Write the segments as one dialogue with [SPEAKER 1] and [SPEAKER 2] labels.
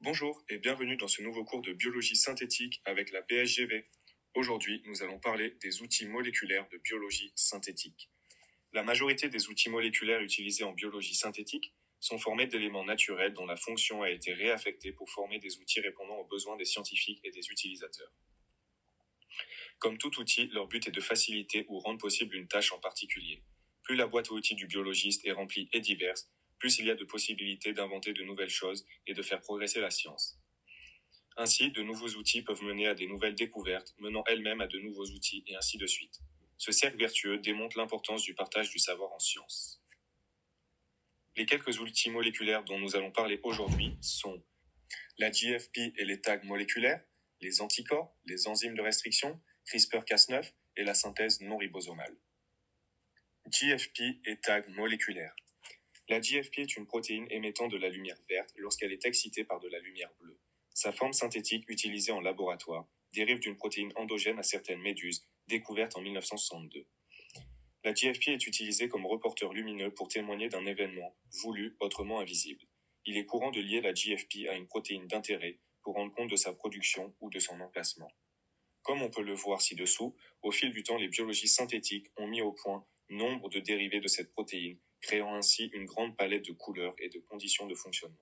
[SPEAKER 1] Bonjour et bienvenue dans ce nouveau cours de biologie synthétique avec la BSGV. Aujourd'hui, nous allons parler des outils moléculaires de biologie synthétique. La majorité des outils moléculaires utilisés en biologie synthétique sont formés d'éléments naturels dont la fonction a été réaffectée pour former des outils répondant aux besoins des scientifiques et des utilisateurs. Comme tout outil, leur but est de faciliter ou rendre possible une tâche en particulier. Plus la boîte à outils du biologiste est remplie et diverse, plus il y a de possibilités d'inventer de nouvelles choses et de faire progresser la science. Ainsi, de nouveaux outils peuvent mener à des nouvelles découvertes, menant elles-mêmes à de nouveaux outils, et ainsi de suite. Ce cercle vertueux démontre l'importance du partage du savoir en sciences. Les quelques outils moléculaires dont nous allons parler aujourd'hui sont la GFP et les tags moléculaires, les anticorps, les enzymes de restriction, CRISPR-Cas9 et la synthèse non ribosomale. GFP et tags moléculaires. La GFP est une protéine émettant de la lumière verte lorsqu'elle est excitée par de la lumière bleue. Sa forme synthétique utilisée en laboratoire dérive d'une protéine endogène à certaines méduses, découverte en 1962. La GFP est utilisée comme reporter lumineux pour témoigner d'un événement voulu, autrement invisible. Il est courant de lier la GFP à une protéine d'intérêt pour rendre compte de sa production ou de son emplacement. Comme on peut le voir ci-dessous, au fil du temps, les biologistes synthétiques ont mis au point nombre de dérivés de cette protéine, créant ainsi une grande palette de couleurs et de conditions de fonctionnement.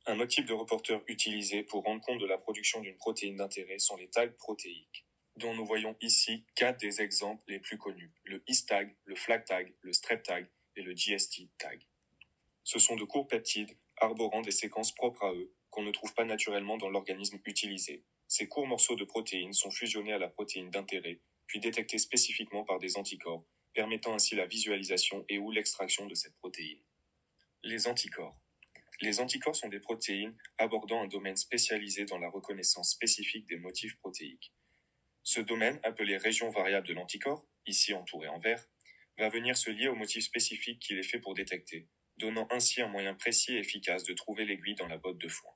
[SPEAKER 1] Un autre type de reporter utilisé pour rendre compte de la production d'une protéine d'intérêt sont les tags protéiques, dont nous voyons ici 4 des exemples les plus connus, le histag, le flag tag, le strep tag et le GST tag. Ce sont de courts peptides arborant des séquences propres à eux qu'on ne trouve pas naturellement dans l'organisme utilisé. Ces courts morceaux de protéines sont fusionnés à la protéine d'intérêt, puis détectés spécifiquement par des anticorps, permettant ainsi la visualisation et ou l'extraction de cette protéine. Les anticorps. Les anticorps sont des protéines abordant un domaine spécialisé dans la reconnaissance spécifique des motifs protéiques. Ce domaine, appelé région variable de l'anticorps, ici entouré en vert, va venir se lier au motif spécifique qu'il est fait pour détecter, donnant ainsi un moyen précis et efficace de trouver l'aiguille dans la botte de foin.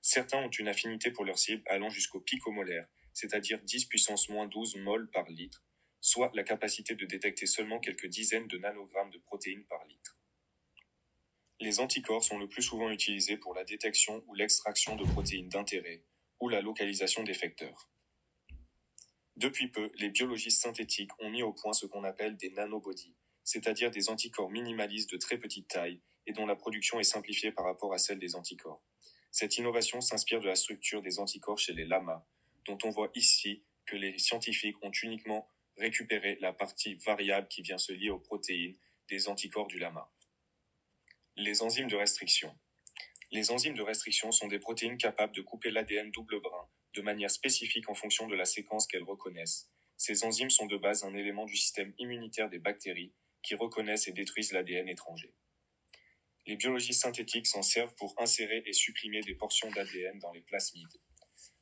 [SPEAKER 1] Certains ont une affinité pour leur cible allant jusqu'au picomolaire, c'est-à-dire 10 puissance moins 12 mol par litre, soit la capacité de détecter seulement quelques dizaines de nanogrammes de protéines par litre. Les anticorps sont le plus souvent utilisés pour la détection ou l'extraction de protéines d'intérêt ou la localisation d'effecteurs. Depuis peu, les biologistes synthétiques ont mis au point ce qu'on appelle des nanobodies, c'est-à-dire des anticorps minimalistes de très petite taille et dont la production est simplifiée par rapport à celle des anticorps. Cette innovation s'inspire de la structure des anticorps chez les lamas, dont on voit ici que les scientifiques ont uniquement récupéré la partie variable qui vient se lier aux protéines des anticorps du lama. Les enzymes de restriction. Les enzymes de restriction sont des protéines capables de couper l'ADN double brin de manière spécifique en fonction de la séquence qu'elles reconnaissent. Ces enzymes sont de base un élément du système immunitaire des bactéries qui reconnaissent et détruisent l'ADN étranger. Les biologistes synthétiques s'en servent pour insérer et supprimer des portions d'ADN dans les plasmides.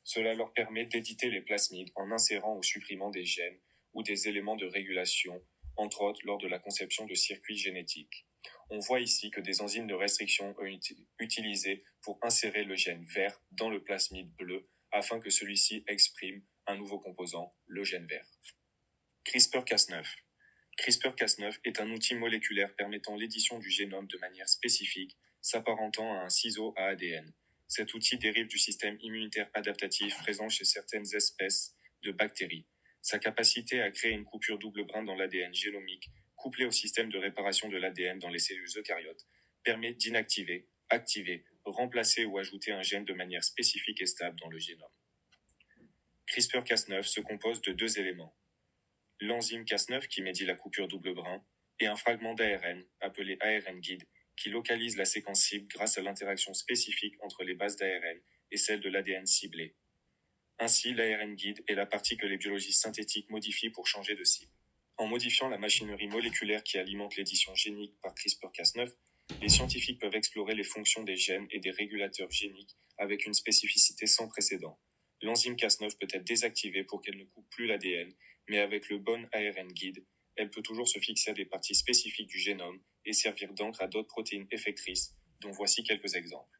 [SPEAKER 1] Cela leur permet d'éditer les plasmides en insérant ou supprimant des gènes ou des éléments de régulation, entre autres lors de la conception de circuits génétiques. On voit ici que des enzymes de restriction ont été utilisées pour insérer le gène vert dans le plasmide bleu afin que celui-ci exprime un nouveau composant, le gène vert. CRISPR-Cas9. CRISPR-Cas9 est un outil moléculaire permettant l'édition du génome de manière spécifique, s'apparentant à un ciseau à ADN. Cet outil dérive du système immunitaire adaptatif présent chez certaines espèces de bactéries. Sa capacité à créer une coupure double brin dans l'ADN génomique, couplée au système de réparation de l'ADN dans les cellules eucaryotes, permet d'inactiver, activer, remplacer ou ajouter un gène de manière spécifique et stable dans le génome. CRISPR-Cas9 se compose de 2 éléments. L'enzyme Cas9 qui médie la coupure double brin et un fragment d'ARN, appelé ARN guide, qui localise la séquence cible grâce à l'interaction spécifique entre les bases d'ARN et celles de l'ADN ciblé. Ainsi, l'ARN guide est la partie que les biologistes synthétiques modifient pour changer de cible. En modifiant la machinerie moléculaire qui alimente l'édition génique par CRISPR-Cas9, les scientifiques peuvent explorer les fonctions des gènes et des régulateurs géniques avec une spécificité sans précédent. L'enzyme Cas9 peut être désactivée pour qu'elle ne coupe plus l'ADN, mais avec le bon ARN guide, elle peut toujours se fixer à des parties spécifiques du génome et servir d'encre à d'autres protéines effectrices, dont voici quelques exemples.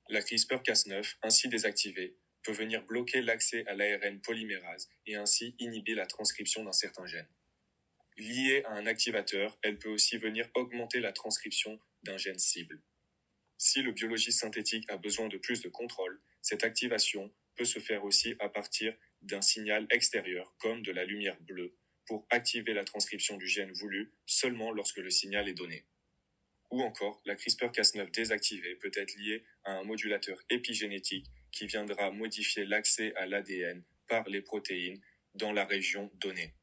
[SPEAKER 1] La CRISPR-Cas9, ainsi désactivée, peut venir bloquer l'accès à l'ARN polymérase et ainsi inhiber la transcription d'un certain gène. Liée à un activateur, elle peut aussi venir augmenter la transcription d'un gène cible. Si le biologiste synthétique a besoin de plus de contrôle, cette activation peut se faire aussi à partir d'un signal extérieur, comme de la lumière bleue, pour activer la transcription du gène voulu seulement lorsque le signal est donné. Ou encore, la CRISPR-Cas9 désactivée peut être liée à un modulateur épigénétique qui viendra modifier l'accès à l'ADN par les protéines dans la région donnée.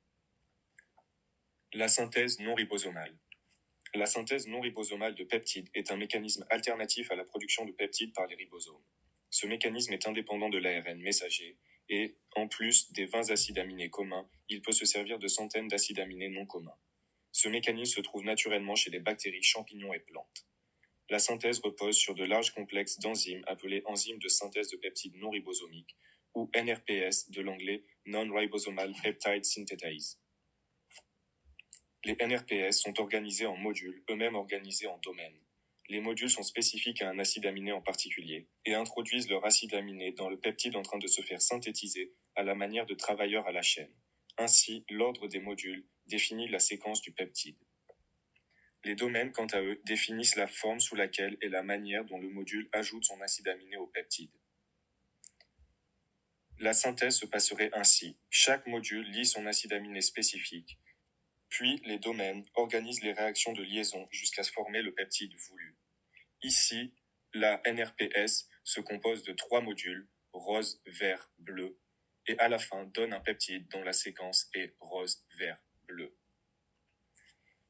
[SPEAKER 1] La synthèse non ribosomale. La synthèse non ribosomale de peptides est un mécanisme alternatif à la production de peptides par les ribosomes. Ce mécanisme est indépendant de l'ARN messager et, en plus des 20 acides aminés communs, il peut se servir de centaines d'acides aminés non communs. Ce mécanisme se trouve naturellement chez les bactéries, champignons et plantes. La synthèse repose sur de larges complexes d'enzymes appelés enzymes de synthèse de peptides non ribosomiques, ou NRPS de l'anglais Non-Ribosomal Peptide Synthetase. Les NRPS sont organisés en modules, eux-mêmes organisés en domaines. Les modules sont spécifiques à un acide aminé en particulier et introduisent leur acide aminé dans le peptide en train de se faire synthétiser à la manière de travailleurs à la chaîne. Ainsi, l'ordre des modules définit la séquence du peptide. Les domaines, quant à eux, définissent la forme sous laquelle et la manière dont le module ajoute son acide aminé au peptide. La synthèse se passerait ainsi. Chaque module lie son acide aminé spécifique, puis les domaines organisent les réactions de liaison jusqu'à se former le peptide voulu. Ici, la NRPS se compose de 3 modules, rose, vert, bleu, et à la fin donne un peptide dont la séquence est rose, vert, bleu.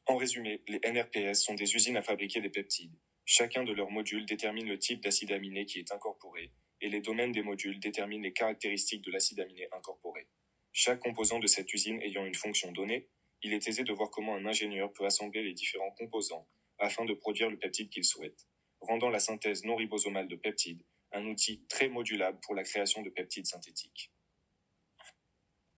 [SPEAKER 1] En résumé, les NRPS sont des usines à fabriquer des peptides. Chacun de leurs modules détermine le type d'acide aminé qui est incorporé, et les domaines des modules déterminent les caractéristiques de l'acide aminé incorporé. Chaque composant de cette usine ayant une fonction donnée, il est aisé de voir comment un ingénieur peut assembler les différents composants afin de produire le peptide qu'il souhaite, rendant la synthèse non ribosomale de peptides un outil très modulable pour la création de peptides synthétiques.